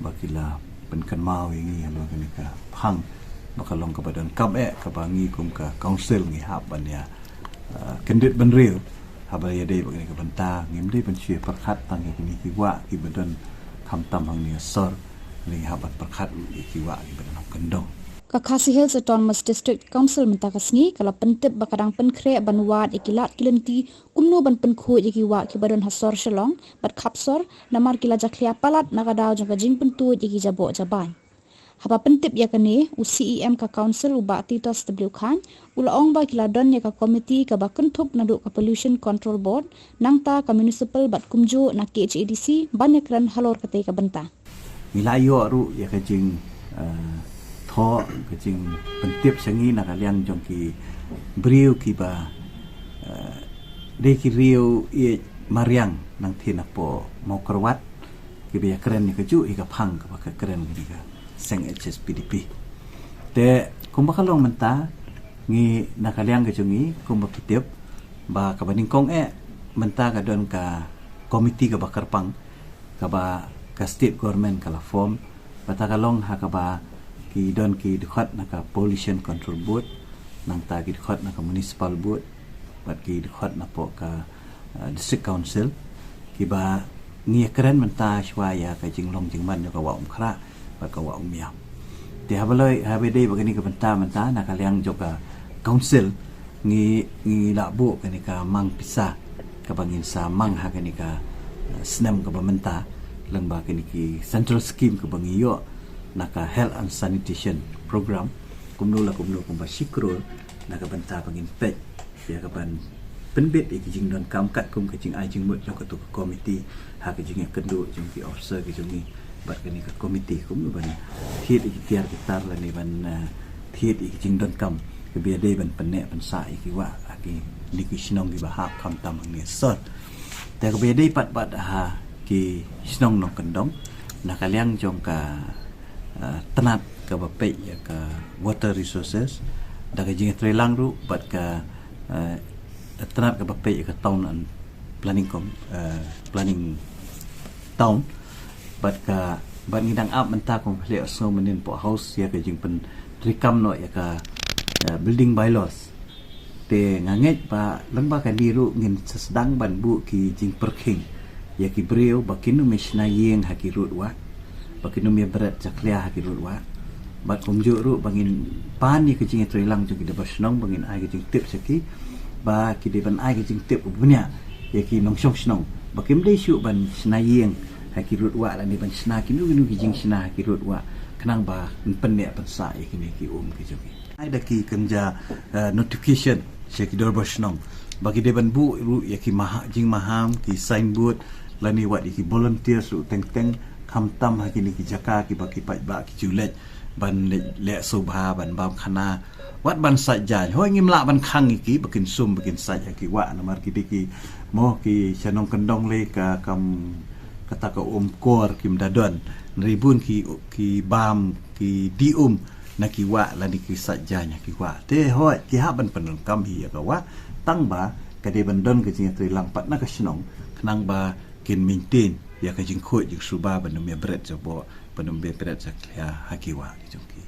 bakila penkan mau ini alo kini ka hang bakalong kepada kam kabangi kum ka council ngi haban ya kendit benril habal ya dei bagini ka banta ngim dei pencie perkhat tang kini kiwa ki badan kam tam hang ni sor ni habat perkhat kiwa ki badan kendong Kakasi Hills Autonomous District Council mentakasngi kalau pentip bakadang penkre banwat ikilat kilenti kumno ban penkhu ikiwa ki badan hasor shalong bat khapsor namar kila jaklia palat nagadau jangka jing pentu iki jabo jaban haba pentip ya kane UCEM ka council uba titos w khan ulaong ba kila don ya ka committee ka bakentuk naduk ka pollution control board nangta ka municipal bat kumju na KHADC banyakran halor kate ka benta milayo ru ya ka jing tho kecing pentip sangi nak kalian jongki beriu kiba de ki riu i mariang nang thina po mau kerwat kiba keren ni keju i ka phang ka keren ni ka seng HSPDP te kumbakalong menta ngi nak kalian kejungi kumbakitip ba ka baning kong menta ka don ka komiti ka bakar pang ka ba ka state government kala form batakalong ha ka ba ki don ki dikhat naka pollution control board nang ta ki dikhat naka municipal board bat ki dikhat na po ka district council ki ba ngi keren menta shwaya ka jinglong jingman ka wa khra ba ka wa miam te habaloi habede bagani ka menta naka liang joka council ngi labu kani ka mang pisa ka bangin sa mang ha kani ka snam ka menta lang ba kani ki central scheme ka bangiyo naka health and sanitation program kumno kumba sikrol naka banta pangin pet ya kapan penbet ikijing don kamkat kum kajing ajing mut jong ketua komiti ha kajing kedu jong ki officer kajing bat kani ka komiti kum ban thiet ikhtiar kitar la ni ban thiet ikijing don kam ke biade ban penne ban sa ikiwa aki likisnong gi bahap kam tam ni sot te ke biade pat ha ki snong no kendong nakaliang jong ka tenat ke bapek ya ke water resources daga jing trelang ru bat ka tenat ke bapek ya ke town and planning town bat ka ban ngidang up menta kong hle so menin po house ya ke jing pen trikam no ya ka building bylaws te nganget ba lengba ka diru ngin sedang ban bu ki jing perking ya ki breu bakinu mishna yeng hakirut wa bakinu mi berat jaklia hakirut wa bat kumju ru bangin pan ni kecing trilang ju kita basnong bangin ai kecing tip seki ba ki de ban ai kecing tip punya ya ki nong song snong bakim dei shu ban snayeng hakirut wa la ni ban sna kinu kecing sna hakirut wa kenang ba pen ne ban sa ya kini ki ki jogi ai da ki kenja notification seki dor basnong bagi de ban bu ru ya ki jing maham ki signboard la ni wat ki volunteers ru teng ham tam ha kini ki jaka ki baki pat ba ki julet ban le subha ban bam khana wat ban sajja hoi ngim la ban khang ki bakin sum bakin sajja ki wa namar ki mo ki chanong kendong le ka kam kata ka kor kim dadon ribun ki bam ki dium na ki wa la ni ki sajja nya ki wa te hoi ki ha ban pen kam hi ka wa tang ba ka de ban don ke jing trilang pat na ka snong khnang ba kin maintain ya ka jing khoi jing suba banum ya berat jabo banum be berat jak ya hakiwa jongki